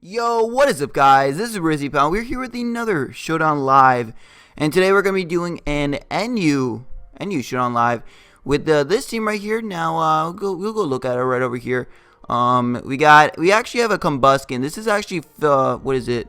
Yo, what is up, guys? This is RizzyPOW. We're here with another Showdown Live, and today we're going to be doing an NU Showdown Live with this team right here. Now, we'll go look at it right over here. We actually have a Combusken. This is actually what is it?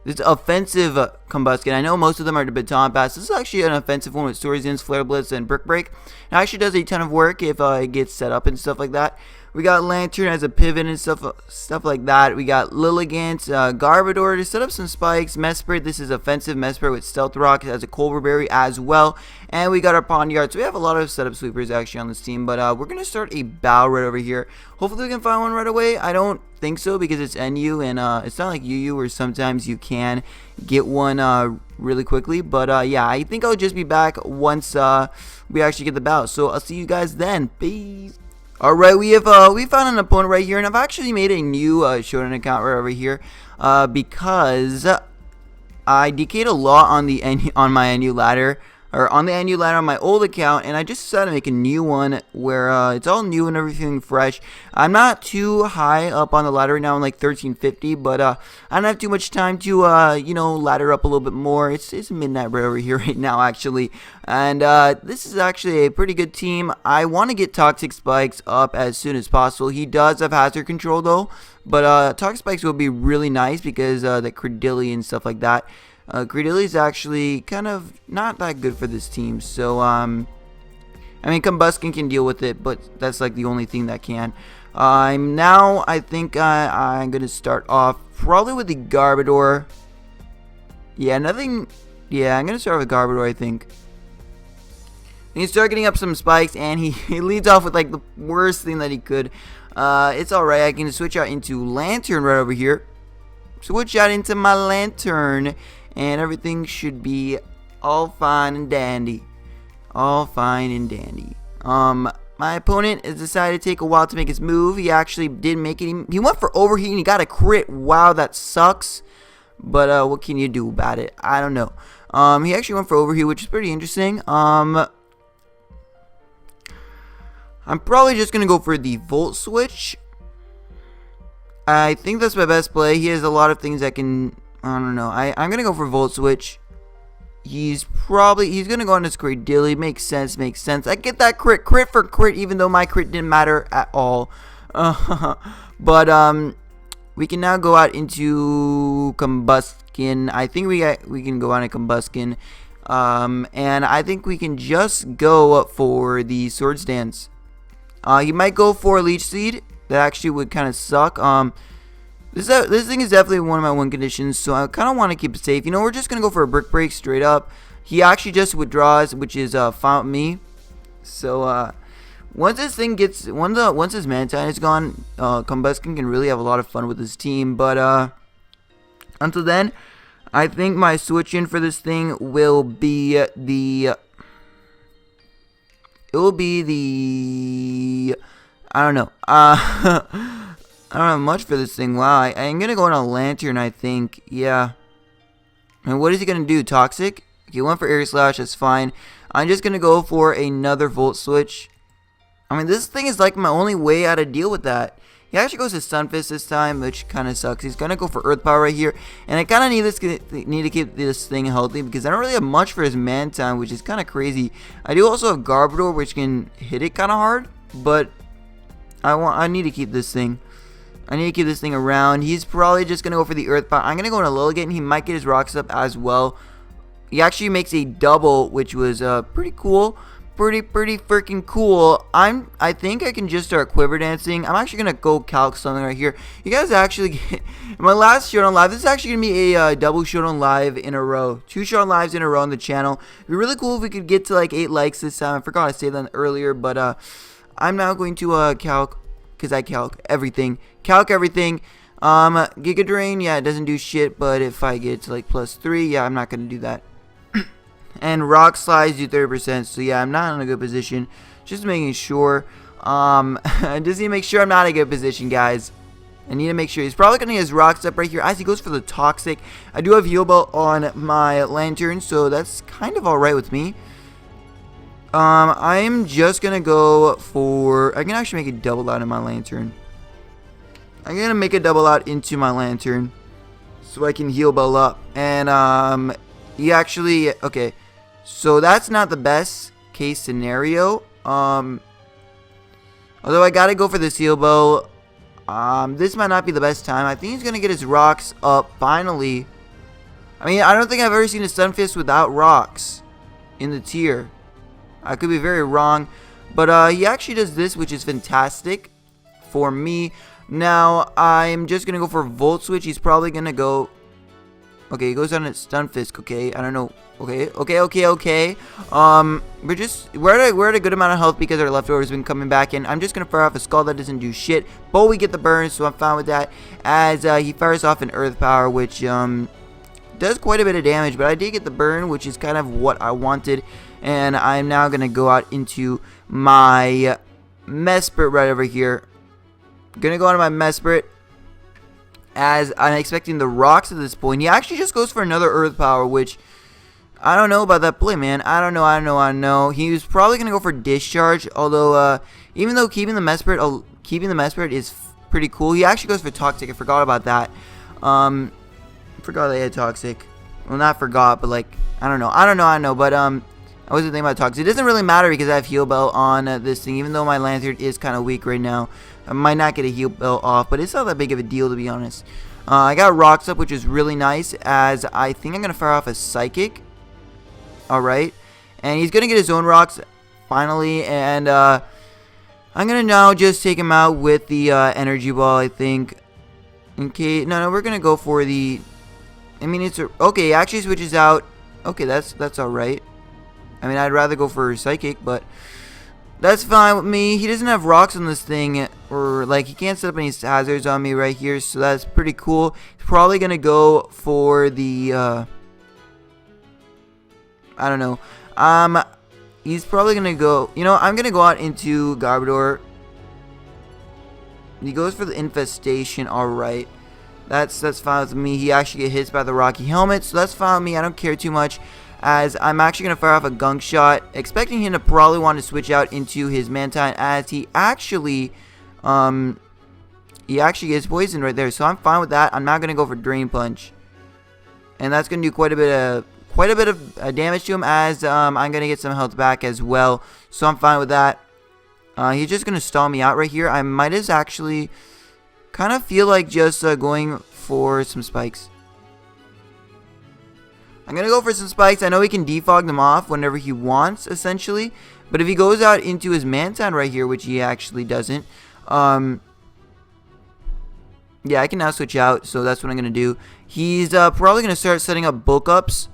This is Offensive Combusken. I know most of them are the baton pass. This is actually an offensive one with Stories Ins, Flare Blitz, and Brick Break. It actually does a ton of work if it gets set up and stuff like that. We got Lantern as a pivot and stuff like that. We got Lilligant, Garbodor to set up some spikes. Mesprit, this is offensive. Mesprit with Stealth Rock as a Culver Berry as well. And we got our Pawniard. So we have a lot of setup sweepers actually on this team. But we're going to start a bow right over here. Hopefully we can find one right away. I don't think so because it's NU and it's not like UU where sometimes you can get one really quickly. But yeah, I think I'll just be back once we actually get the bow. So I'll see you guys then. Peace. Alright, we found an opponent right here, and I've actually made a new Showdown account right over here because I decayed a lot on my NU ladder, or on the NU ladder on my old account, and I just decided to make a new one where it's all new and everything fresh. I'm not too high up on the ladder right now, I'm like 1350, but I don't have too much time to you know, ladder up a little bit more. It's midnight right over here right now actually, and this is actually a pretty good team. I want to get Toxic Spikes up as soon as possible. He does have hazard control though, but Toxic Spikes will be really nice because the Credilli and stuff like that. Credilli is actually kind of not that good for this team, so I mean Combusken can deal with it, but that's like the only thing that can. I think I'm gonna start off probably with the Garbodor. Yeah, nothing. Yeah, I'm gonna start with Garbodor. I think. And he started getting up some spikes, and he leads off with like the worst thing that he could. It's alright. I can switch out into Lantern right over here. Switch out into my Lantern. And everything should be all fine and dandy. All fine and dandy. My opponent has decided to take a while to make his move. He actually did make it. He went for overheat and he got a crit. Wow, that sucks. But what can you do about it? I don't know. He actually went for overheat, which is pretty interesting. I'm probably just gonna go for the Volt Switch. I think that's my best play. He has a lot of things that can. I don't know. I'm gonna go for Volt Switch. He's gonna go on this Credilli. Makes sense. Makes sense. I get that crit for crit, even though my crit didn't matter at all. But we can now go out into Combusken. I think we can go on a Combusken. And I think we can just go for the Swords Dance. He might go for Leech Seed. That actually would kind of suck. This thing is definitely one of my win conditions, so I kind of want to keep it safe. You know, we're just gonna go for a Brick Break straight up. He actually just withdraws, which is fine with me. So once this thing gets once his Mantine is gone, Combusken can really have a lot of fun with his team. But until then, I think my switch in for this thing will be the. It will be the. I don't know. I don't have much for this thing. Wow, I'm gonna go on a Lantern, I think. Yeah. And what is he gonna do? Toxic? He went for Air Slash, that's fine. I'm just gonna go for another Volt Switch. I mean, this thing is like my only way how to deal with that. He actually goes to Stunfisk this time, which kind of sucks. He's gonna go for Earth Power right here. And I kind of need to keep this thing healthy because I don't really have much for his Mantine, which is kind of crazy. I do also have Garbodor, which can hit it kind of hard. But I need to keep this thing. I need to keep this thing around. He's probably just going to go for the Earth Power. I'm going to go on a Lilligant, and he might get his Rocks up as well. He actually makes a double, which was pretty cool. Pretty freaking cool. I think I can just start Quiver Dancing. I'm actually going to go calc something right here. You guys actually get... My last Showdown Live, this is actually going to be a double Showdown Live in a row. 2 Showdown Lives in a row on the channel. It'd be really cool if we could get to like 8 likes this time. I forgot to say that earlier, but I'm now going to calc... because I calc everything. Giga Drain, yeah, it doesn't do shit, but if I get to like +3, yeah, I'm not gonna do that. And Rock Slides do 30%, so yeah, I'm not in a good position. Just making sure. I just need to make sure I'm not in a good position, guys. I need to make sure. He's probably gonna get his Rocks up right here as he goes for the Toxic. I do have Heal Belt on my Lantern, so that's kind of alright with me. I'm just gonna go for. I can actually make a double out of my Lantern. I'm gonna make a double out into my lantern so I can heal Bell up. And he actually, okay, so that's not the best case scenario. Although I gotta go for the heal bow. This might not be the best time. I think he's gonna get his rocks up finally. I mean, I don't think I've ever seen a Stunfisk without rocks in the tier. I could be very wrong, but he actually does this, which is fantastic for me. Now I'm just gonna go for Volt Switch. He's probably gonna go. Okay, he goes on at Stunfisk. Okay, I don't know. Okay. We're at a good amount of health because our leftovers have been coming back in. I'm just gonna fire off a Skull that doesn't do shit, but we get the burn, so I'm fine with that. As he fires off an Earth Power, which does quite a bit of damage, but I did get the burn, which is kind of what I wanted. And I'm now gonna go out into my Mesprit right over here. Gonna go on to my Mesprit, as I'm expecting the rocks at this point. He actually just goes for another Earth Power, which I don't know about that play, man. I don't know. He was probably gonna go for Discharge, although even though keeping the Mesprit is pretty cool, he actually goes for Toxic. I forgot about that. Forgot they had Toxic. Well, not forgot, but like I don't know. But I wasn't thinking about Toxic. It doesn't really matter because I have Heal Bell on this thing, even though my Lantern is kind of weak right now. I might not get a Heal Bell off, but it's not that big of a deal, to be honest. I got Rocks up, which is really nice, as I think I'm going to fire off a Psychic. Alright. And he's going to get his own Rocks, finally, and I'm going to now just take him out with the Energy Ball, I think. Okay, no, we're going to go for the... I mean, it's... Okay, he actually switches out. Okay, that's alright. I mean, I'd rather go for Psychic, but that's fine with me. He doesn't have rocks on this thing, or like he can't set up any hazards on me right here, so that's pretty cool. He's probably gonna go for the I don't know. He's probably gonna go. You know, I'm gonna go out into Garbodor. He goes for the Infestation. All right, that's fine with me. He actually gets hit by the Rocky Helmet, so that's fine with me. I don't care too much, as I'm actually going to fire off a Gunk Shot, expecting him to probably want to switch out into his Mantine, as he actually gets poisoned right there, so I'm fine with that. I'm not going to go for Drain Punch, and that's going to do quite a bit of damage to him, as I'm going to get some health back as well, so I'm fine with that. He's just going to stall me out right here. I might as actually kind of feel like just going for some Spikes. I'm going to go for some Spikes. I know he can defog them off whenever he wants, essentially. But if he goes out into his Mantine right here, which he actually doesn't, yeah, I can now switch out, so that's what I'm going to do. He's probably going to start setting up bulk ups.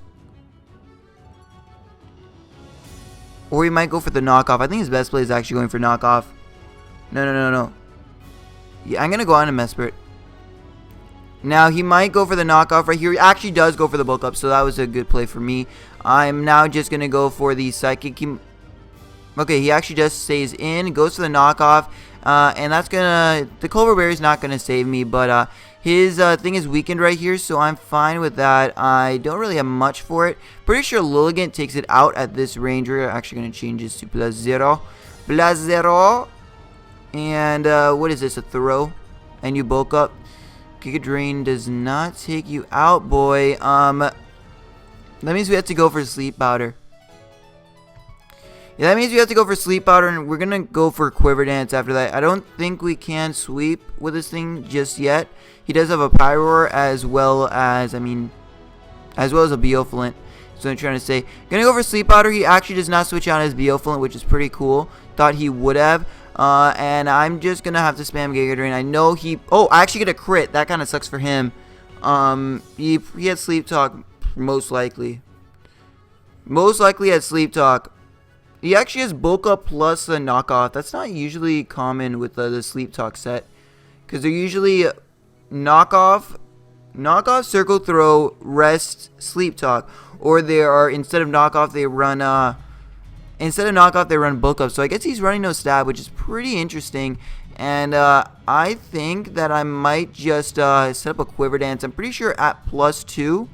Or he might go for the knockoff. I think his best play is actually going for knockoff. No. Yeah, I'm going to go on to Mesprit. Now, he might go for the knockoff right here. He actually does go for the bulk up, so that was a good play for me. I'm now just going to go for the Psychic. Okay, he actually just stays in, goes for the knockoff, and that's going to... The Clover Berry is not going to save me, but his thing is weakened right here, so I'm fine with that. I don't really have much for it. Pretty sure Lilligant takes it out at this range. We're actually going to change this to Blazero. And what is this, a throw? And you bulk up. Giga Drain does not take you out, boy. That means we have to go for Sleep Powder. Yeah, that means we have to go for Sleep Powder, and we're gonna go for Quiver Dance after that. I don't think we can sweep with this thing just yet. He does have a Pyroar as well as, a Beoflint. So I'm trying to say. Gonna go for Sleep Powder. He actually does not switch out his Beoflint, which is pretty cool. Thought he would have. And I'm just gonna have to spam Giga Drain. I know he... Oh, I actually get a crit. That kind of sucks for him. He had Sleep Talk, most likely. Most likely had Sleep Talk. He actually has Bulk Up plus the Knockoff. That's not usually common with the Sleep Talk set, because they're usually Knockoff, Circle Throw, Rest, Sleep Talk. Or they are, instead of Knockoff, they run... Instead of Knockoff, they run Bulk Up. So I guess he's running no Stab, which is pretty interesting. And I think that I might just set up a Quiver Dance. I'm pretty sure at +2.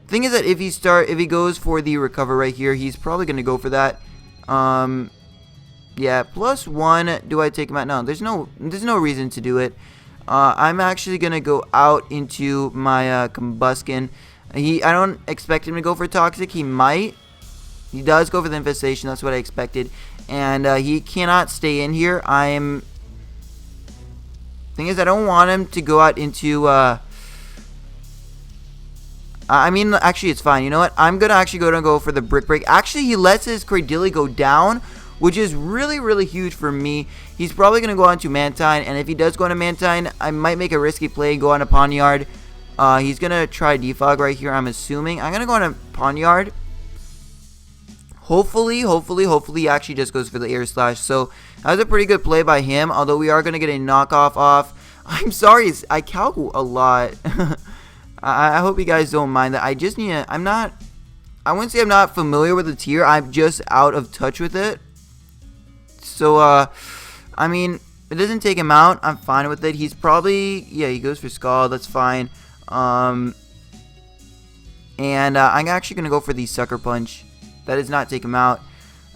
Thing is that if he goes for the Recover right here, he's probably going to go for that. Yeah, +1. Do I take him out? No, there's no reason to do it. I'm actually gonna go out into my Combusken. I don't expect him to go for Toxic. He might. He does go for the Infestation. That's what I expected. And he cannot stay in here. Thing is, I don't want him to go out into. I mean, actually, it's fine. You know what? I'm gonna actually go for the Brick Break. Actually, he lets his Cradilly go down, which is really, really huge for me. He's probably gonna go on to Mantine, and if he does go on to Mantine, I might make a risky play, go on a Pawniard. He's gonna try Defog right here, I'm assuming. I'm gonna go on a Pawniard. Hopefully, he actually just goes for the Air Slash. So that was a pretty good play by him, although we are gonna get a knockoff off. I'm sorry, I calc a lot. I hope you guys don't mind that. I just need to, I wouldn't say I'm not familiar with the tier. I'm just out of touch with it. So, I mean, it doesn't take him out. I'm fine with it. He's probably, yeah, he goes for Skull. That's fine. And I'm actually going to go for the Sucker Punch. That does not take him out.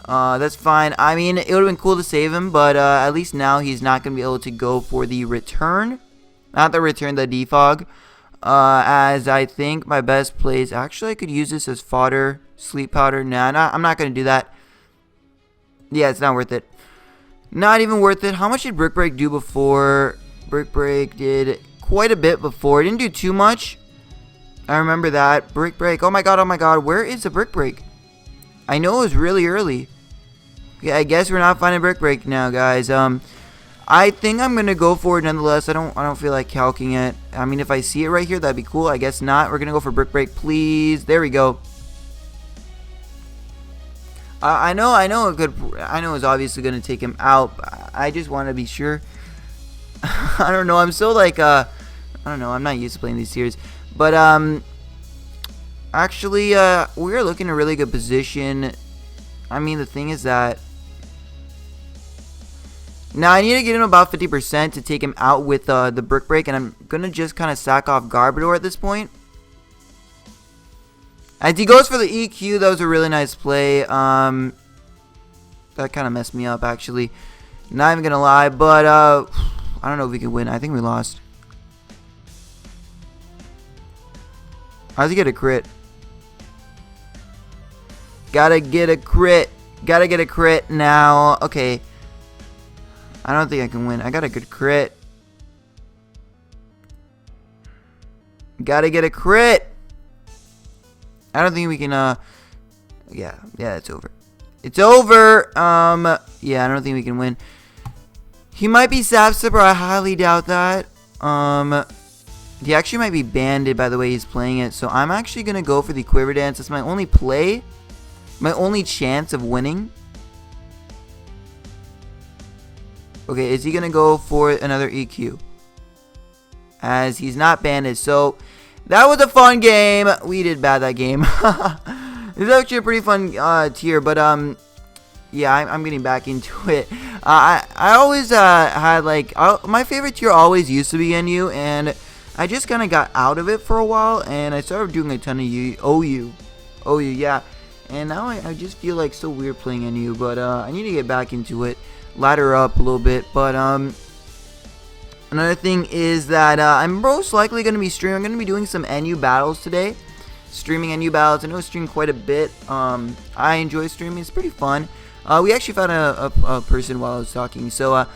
That's fine. I mean, it would have been cool to save him, but at least now he's not going to be able to go for the return. Not the return, the defog. As I think my best plays, actually I could use this as fodder, sleep powder. Nah, I'm not going to do that. Yeah, it's not worth it. Not even worth it. How much did Brick Break do before? Brick Break did quite a bit before. It didn't do too much. I remember that. Brick Break. Oh my god. Where is the Brick Break? I know it was really early. Okay, I guess we're not finding Brick Break now, guys. I think I'm gonna go for it nonetheless. I don't feel like calcing it. I mean, if I see it right here, that'd be cool. I guess not. We're gonna go for Brick Break, please. There we go. I know it's obviously gonna take him out. But I just want to be sure. I don't know. I'm so like I don't know. I'm not used to playing these tiers, but actually we're looking in a really good position. I mean, the thing is that. Now, I need to get him about 50% to take him out with the Brick Break, and I'm going to just kind of sack off Garbodor at this point. As he goes for the EQ, that was a really nice play. That kind of messed me up, actually. Not even going to lie, but I don't know if we can win. I think we lost. How's he get a crit? Gotta get a crit. Gotta get a crit now. Okay. I don't think I can win. I got a good crit. Gotta get a crit. I don't think we can, yeah, it's over. It's over. Yeah, I don't think we can win. He might be Sapsip, or I highly doubt that. He actually might be banded by the way he's playing it. So I'm actually gonna go for the Quiver Dance. That's my only play. My only chance of winning. Okay, is he going to go for another EQ? As he's not banded. So, that was a fun game. We did bad that game. It's actually a pretty fun tier. But, yeah, I'm getting back into it. I always had, like, my favorite tier always used to be NU. And I just kind of got out of it for a while. And I started doing a ton of OU, yeah. And now I just feel like so weird playing NU. But I need to get back into it. Ladder up a little bit, but another thing is that I'm most likely going to be streaming. I'm going to be doing some NU battles today. Streaming NU battles. I know I stream quite a bit. I enjoy streaming. It's pretty fun. We actually found a person while I was talking. So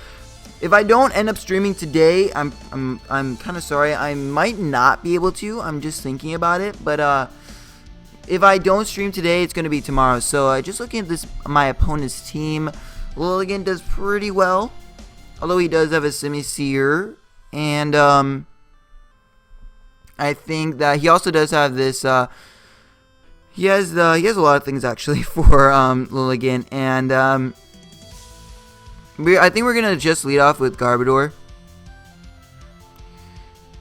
if I don't end up streaming today, I'm kind of sorry. I might not be able to. I'm just thinking about it, but if I don't stream today, it's going to be tomorrow. So just looking at my opponent's team. Lilligan does pretty well, although he does have a Semi-Seer, and I think that he also does have this. He has a lot of things actually for Lilligan, and I think we're gonna just lead off with Garbodor.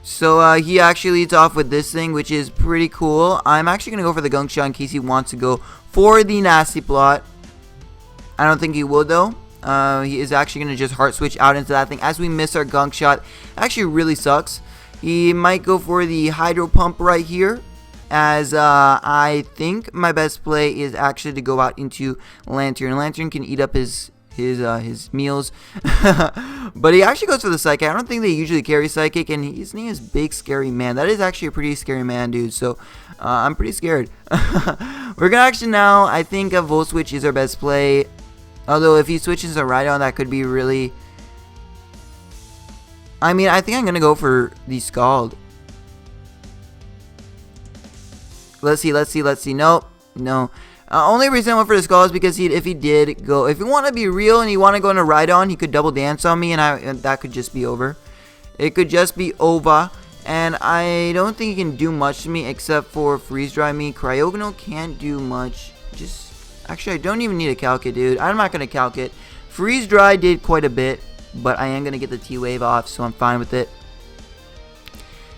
So he actually leads off with this thing, which is pretty cool. I'm actually gonna go for the Gunk Shot in case he wants to go for the Nasty Plot. I don't think he will though. He is actually going to just Heart Switch out into that thing as we miss our Gunk Shot. Actually really sucks. He might go for the Hydro Pump right here. As I think my best play is actually to go out into Lantern. Lantern can eat up his his meals. But he actually goes for the psychic. I don't think they usually carry psychic, and his name is Big Scary Man. That is actually a pretty scary man, dude. So I'm pretty scared. We're gonna actually now, I think a Volt Switch is our best play. Although if he switches a Rhydon, that could be really... I mean, I think I'm gonna go for the Scald. Let's see. Nope. No. Only reason I went for the Skull is because if he want to be real and he want to go into Rhydon, he could double dance on me, and that could just be over. It could just be over, and I don't think he can do much to me except for freeze dry me. Cryogonal can't do much. Actually, I don't even need a calc it, dude. I'm not gonna calc it. Freeze dry did quite a bit, but I am gonna get the T-Wave off, so I'm fine with it.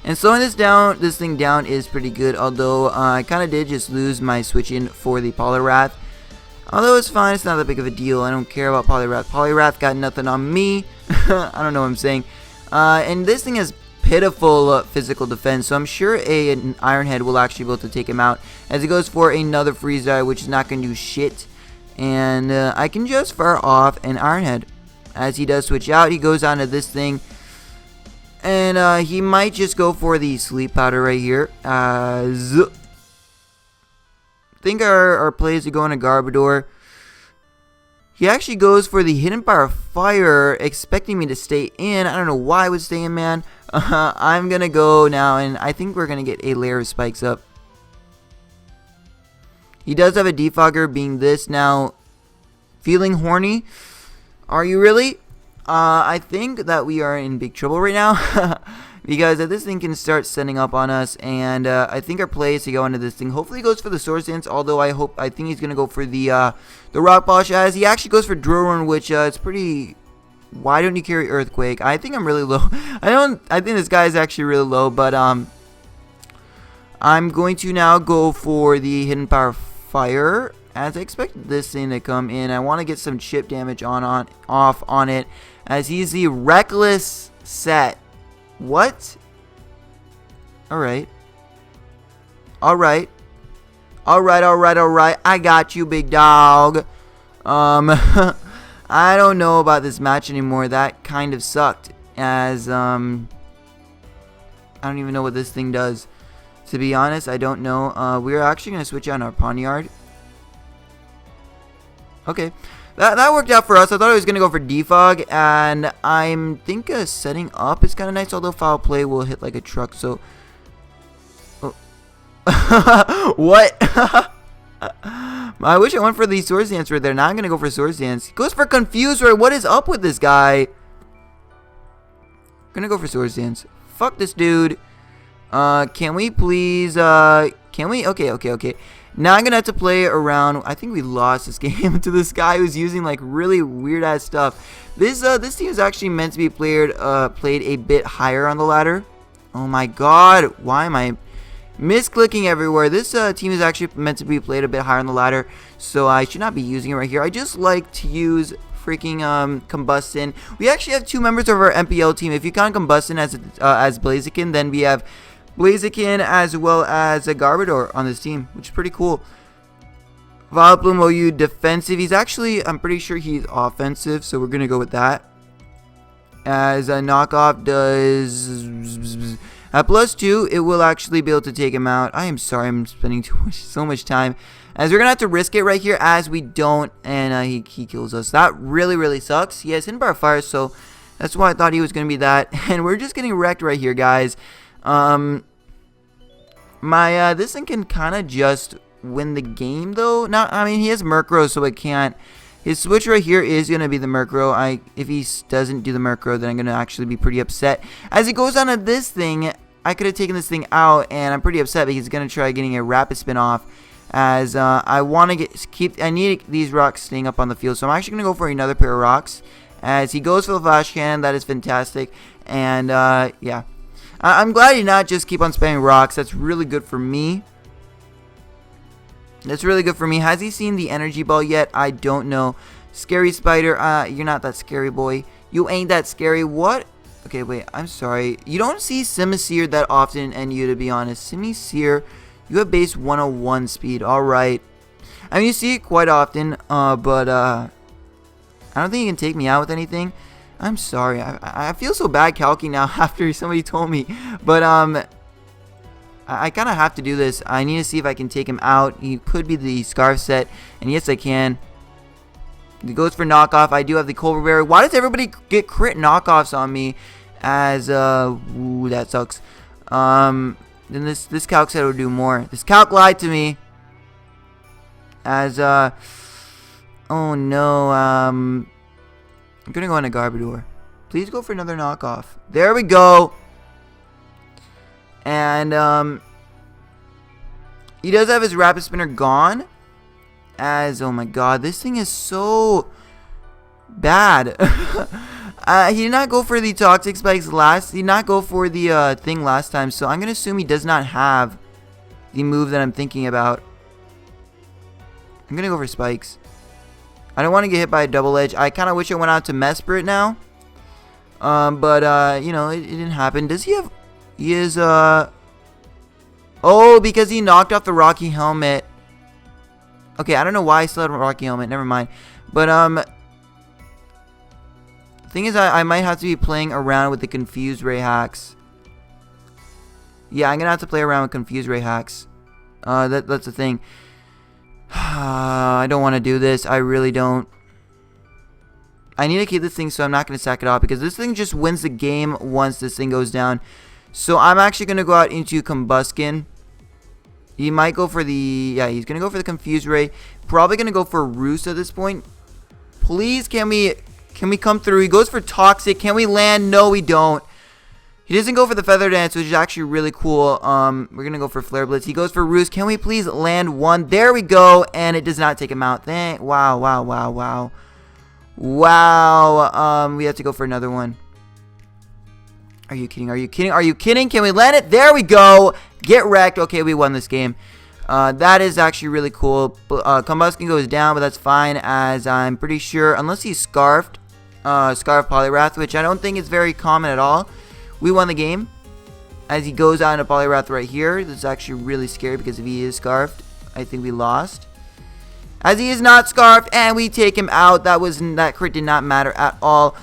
And slowing this thing down is pretty good, although I kind of did just lose my switch in for the Poliwrath. Although it's fine, it's not that big of a deal. I don't care about Poliwrath. Poliwrath got nothing on me. I don't know what I'm saying. And this thing has pitiful physical defense, so I'm sure an Iron Head will actually be able to take him out. As he goes for another Freeze Dye, which is not going to do shit. And I can just fire off an Iron Head. As he does switch out, he goes on to this thing. And he might just go for the Sleep Powder right here. I think our plays are going to Garbodor. He actually goes for the Hidden Power Fire, expecting me to stay in. I don't know why I would stay in, man. I'm going to go now, and I think we're going to get a layer of spikes up. He does have a Defogger, being this now. Feeling horny? Are you really? I think that we are in big trouble right now. Because this thing can start setting up on us. And I think our play is to go into this thing. Hopefully he goes for the Swords Dance. Although I think he's going to go for the Rock Polish. As he actually goes for Drone, which it's pretty... Why don't you carry Earthquake? I think I'm really low. I think this guy is actually really low. But I'm going to now go for the Hidden Power Fire. As I expect this thing to come in. I want to get some chip damage off on it. As he's the Reckless set. What? Alright. Alright. I got you, big dog. I don't know about this match anymore. That kind of sucked. As, I don't even know what this thing does. To be honest, I don't know. We're actually going to switch on our Pawniard. Okay. That worked out for us. I thought I was going to go for Defog, and I think setting up is kind of nice, although Foul Play will hit like a truck, so... Oh. What? I wish I went for the Swords Dance right there. Now I'm going to go for Swords Dance. He goes for Confuse, right? What is up with this guy? Gonna go for Swords Dance. Fuck this dude. Can we please, can we? Okay. Now I'm gonna have to play around. I think we lost this game to this guy who's using like really weird ass stuff. This team is actually meant to be played a bit higher on the ladder. Oh my god, why am I misclicking everywhere? This team is actually meant to be played a bit higher on the ladder, so I should not be using it right here. I just like to use freaking Combusken. We actually have two members of our MPL team. If you count Combusken as Blaziken, then we have Blaziken as well as a Garbodor on this team, which is pretty cool. Vileplume OU defensive. He's actually, I'm pretty sure he's offensive, so we're gonna go with that. As a knockoff does at +2, it will actually be able to take him out. I am sorry, I'm spending so much time. As we're gonna have to risk it right here, as we don't, and he kills us. That really sucks. He has Hidden Power Fire, so that's why I thought he was gonna be that. And we're just getting wrecked right here, guys. This thing can kind of just win the game though. Now, I mean, he has Murkrow, so it can't. His switch right here is gonna be the Murkrow. If he doesn't do the Murkrow, then I'm gonna actually be pretty upset. As he goes on to this thing, I could have taken this thing out, and I'm pretty upset because he's gonna try getting a Rapid Spin off. As I want to I need these rocks staying up on the field, so I'm actually gonna go for another pair of rocks. As he goes for the Flash Cannon, that is fantastic, and yeah. I'm glad he not just keep on spamming rocks. That's really good for me. That's really good for me. Has he seen the Energy Ball yet? I don't know. Scary Spider, you're not that scary, boy. You ain't that scary. What? Okay, wait, I'm sorry. You don't see Simisear that often in NU, to be honest. Simisear, you have base 101 speed. Alright. I mean, you see it quite often, but I don't think he can take me out with anything. I'm sorry. I feel so bad calking now after somebody told me. But, I kind of have to do this. I need to see if I can take him out. He could be the Scarf set. And yes, I can. He goes for knockoff. I do have the Culver Berry. Why does everybody get crit knockoffs on me? As, ooh, that sucks. Then this calc said it would do more. This calc lied to me. As, oh no, I'm gonna go on a Garbodor. Please go for another knockoff. There we go. And, he does have his Rapid Spinner gone. As, oh my god, this thing is so bad. He did not go for the Toxic Spikes last. He did not go for the thing last time. So I'm going to assume he does not have the move that I'm thinking about. I'm going to go for Spikes. I don't want to get hit by a Double Edge. I kind of wish I went out to Mesprit now. But, you know, it didn't happen. Does he have... He is, oh, because he knocked off the Rocky Helmet. Okay, I don't know why I still had a Rocky Helmet. Never mind. But, thing is, I might have to be playing around with the Confused Ray hacks. Yeah, I'm going to have to play around with Confused Ray hacks. That's the thing. I don't want to do this. I really don't. I need to keep this thing, so I'm not going to sack it off, because this thing just wins the game once this thing goes down. So I'm actually going to go out into Combusken. He might go for the... Yeah, he's going to go for the Confused Ray. Probably going to go for Roost at this point. Please, can we come through? He goes for Toxic. Can we land? No, we don't. He doesn't go for the Feather Dance, which is actually really cool. We're going to go for Flare Blitz. He goes for Roost. Can we please land one? There we go. And it does not take him out. Wow, wow, wow, wow. Wow. We have to go for another one. Are you kidding? Are you kidding? Are you kidding? Can we land it? There we go. Get wrecked. Okay, we won this game. That is actually really cool. Combusken goes down, but that's fine, as I'm pretty sure, unless he's Scarfed, Scarf Poliwrath, which I don't think is very common at all. We won the game. As he goes out into Poliwrath right here. This is actually really scary, because if he is Scarfed, I think we lost. As he is not Scarfed, and we take him out. That crit did not matter at all.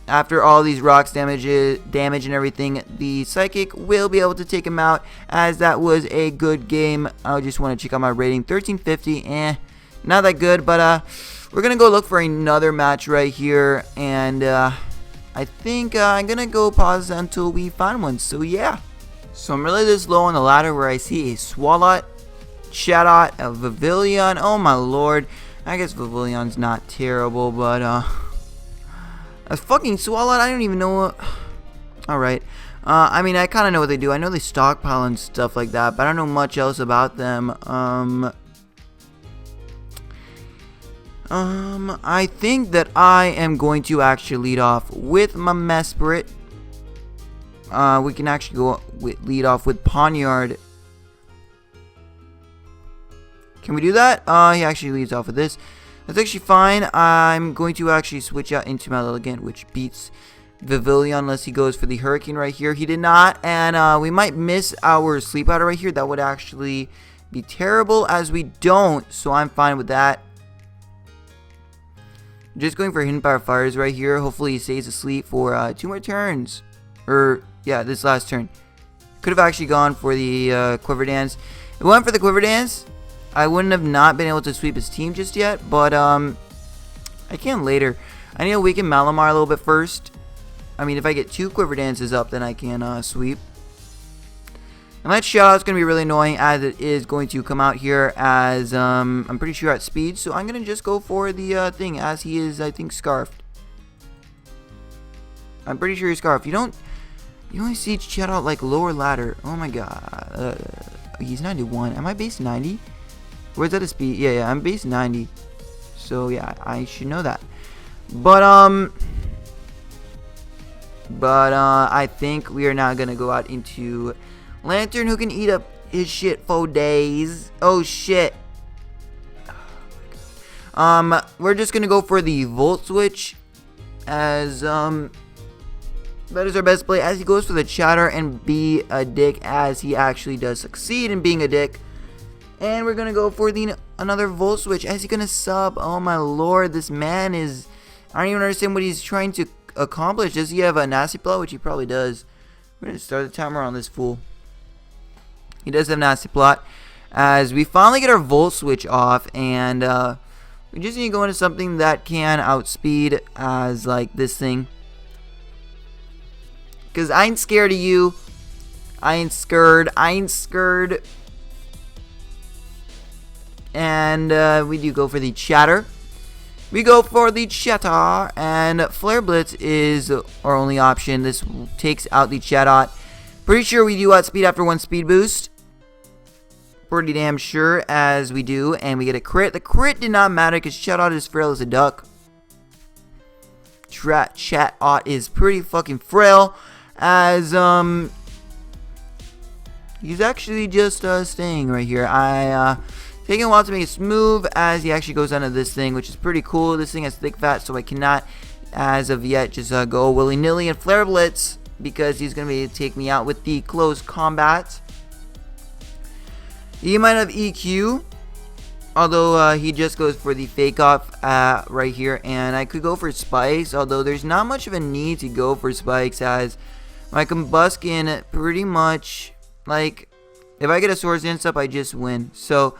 After all these rocks damage and everything, the Psychic will be able to take him out, as that was a good game. I just want to check out my rating. 1350, not that good, but we're going to go look for another match right here, and I think I'm going to go pause until we find one, so yeah. So I'm really this low on the ladder where I see a Swalot, Chatot, a Vivillon. Oh my lord, I guess Vivillon's not terrible, but a fucking Swalot, I don't even know what... Alright. I mean, I kind of know what they do. I know they stockpile and stuff like that, but I don't know much else about them. I think that I am going to actually lead off with my Mesprit. We can actually go lead off with Poniard. Can we do that? He actually leads off with this. That's actually fine. I'm going to actually switch out into Malilligant, which beats Vivillon unless he goes for the Hurricane right here. He did not, and we might miss our Sleep Powder right here. That would actually be terrible, as we don't, so I'm fine with that. Just going for Hidden Power Fires right here. Hopefully he stays asleep for 2 more turns. Or, yeah, this last turn. Could have actually gone for the Quiver Dance. If we went for the Quiver Dance, I wouldn't have not been able to sweep his team just yet, but I can later. I need to weaken Malamar a little bit first. I mean, if I get 2 Quiver Dances up, then I can sweep. And that Showdown's going to be really annoying, as it is going to come out here as, I'm pretty sure at speed, so I'm going to just go for the thing, as he is, I think, Scarfed. I'm pretty sure he's Scarfed. You only see Showdown like lower ladder. Oh my god. He's 91. Am I base 90? Where's that a speed? Yeah, I'm base 90. So yeah, I should know that. But I think we are now gonna go out into Lantern, who can eat up his shit for days. Oh shit. We're just gonna go for the Volt Switch, as that is our best play, as he goes for the Chatter and be a dick, as he actually does succeed in being a dick. And we're going to go for the another volt switch. As he gonna sub? Oh my lord, this man is... I don't even understand what he's trying to accomplish. Does he have a nasty plot? Which he probably does. We're gonna start the timer on this fool. He does have nasty plot. As we finally get our volt switch off, and we just need to go into something that can outspeed, as like this thing. Cause I ain't scared of you. I ain't scared. I ain't scared. And we do go for the chatter. We go for the chatter, and Flare Blitz is our only option. This takes out the Chatot. Pretty sure we do outspeed after one speed boost. Pretty damn sure as we do, and we get a crit. The crit did not matter because Chatot is frail as a duck. Chatot is pretty fucking frail, as he's actually just staying right here. Taking a while to make it smooth, as he actually goes onto this thing, which is pretty cool. This thing has thick fat, so I cannot, as of yet, just go willy-nilly and Flare Blitz, because he's going to be able to take me out with the close combat. He might have EQ, although he just goes for the fake off right here, and I could go for spikes, although there's not much of a need to go for spikes, as my Combusken pretty much, like, if I get a Swords Dance up, I just win. So,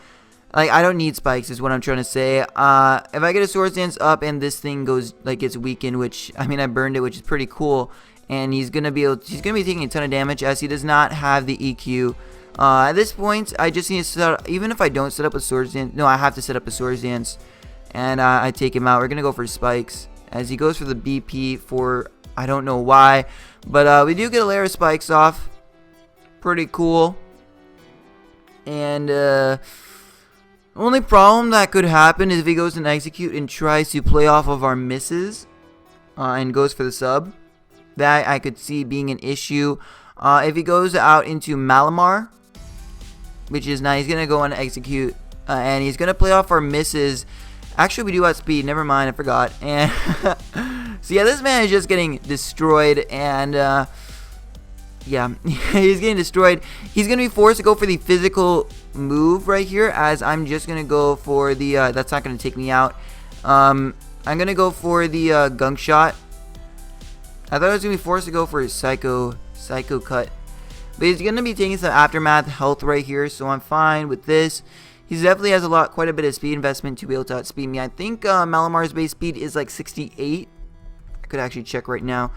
like, I don't need spikes is what I'm trying to say. If I get a Swords Dance up and this thing goes, like, gets weakened, which, I mean, I burned it, which is pretty cool. And he's going to be taking a ton of damage, as he does not have the EQ. At this point, I just need to set up, even if I don't set up a Swords Dance, no, I have to set up a Swords Dance. And I take him out. We're going to go for spikes, as he goes for the BP for, I don't know why. But we do get a layer of spikes off. Pretty cool. And, only problem that could happen is if he goes and execute and tries to play off of our misses and goes for the sub. That I could see being an issue. If he goes out into Malamar, which is nice, he's going to go and execute. And he's going to play off our misses. Actually, we do outspeed. Never mind, I forgot. And so, yeah, this man is just getting destroyed. And, yeah, he's getting destroyed. He's going to be forced to go for the physical move right here, as I'm just going to go for the, that's not going to take me out. I'm going to go for the gunk shot. I thought I was going to be forced to go for a psycho cut. But he's going to be taking some aftermath health right here, so I'm fine with this. He definitely has quite a bit of speed investment to be able to outspeed me. I think Malamar's base speed is like 68. I could actually check right now.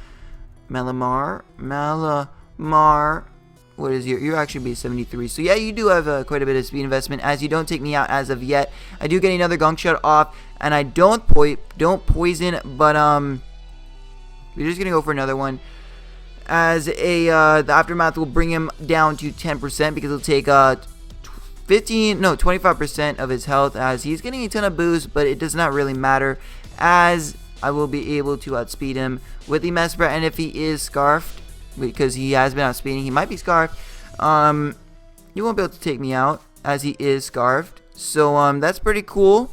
Malamar. What is you're actually base 73. So yeah, you do have quite a bit of speed investment, as you don't take me out as of yet. I do get another gunk shot off, and I don't poison, but we're just gonna go for another one, as the aftermath will bring him down to 10% because it'll take 25% of his health, as he's getting a ton of boost, but it does not really matter, as I will be able to outspeed him with the Mesper. And if he is scarfed, because he has been outspeeding, he might be scarfed, he won't be able to take me out, as he is scarfed. So that's pretty cool.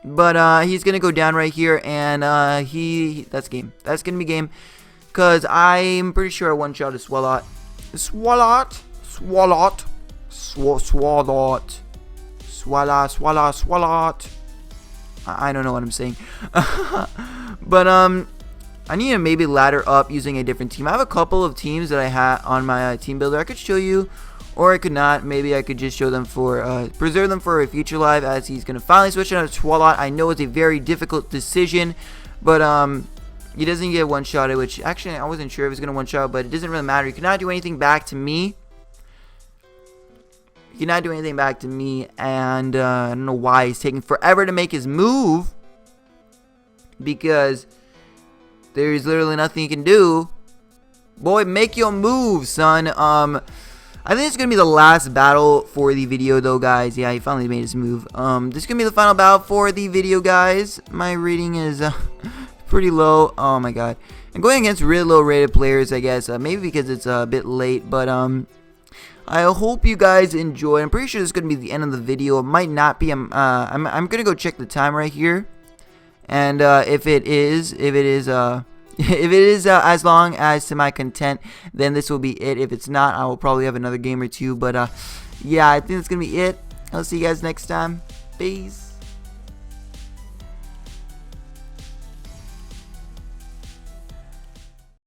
But he's gonna go down right here, and that's game. That's gonna be game, because I'm pretty sure I one-shot a Swalot. Swalot. I don't know what I'm saying. But I need to maybe ladder up using a different team. I have a couple of teams that I had on my team builder. I could show you, or I could not. Maybe I could just show them for, preserve them for a future live, as he's going to finally switch out to Swalot. I know it's a very difficult decision, but he doesn't get one-shotted, which actually I wasn't sure if he was going to one-shot, but it doesn't really matter. He cannot do anything back to me. He cannot do anything back to me, and I don't know why he's taking forever to make his move, because there's literally nothing he can do. Boy, make your move, son. I think it's going to be the last battle for the video, though, guys. Yeah, he finally made his move. This is going to be the final battle for the video, guys. My rating is pretty low. Oh, my God. I'm going against really low-rated players, I guess. Maybe because it's a bit late, but I hope you guys enjoy. I'm pretty sure this is going to be the end of the video. It might not be. I'm going to go check the time right here. And if it is as long as to my content, then this will be it. If it's not, I will probably have another game or two. But yeah, I think that's gonna be it. I'll see you guys next time. Peace.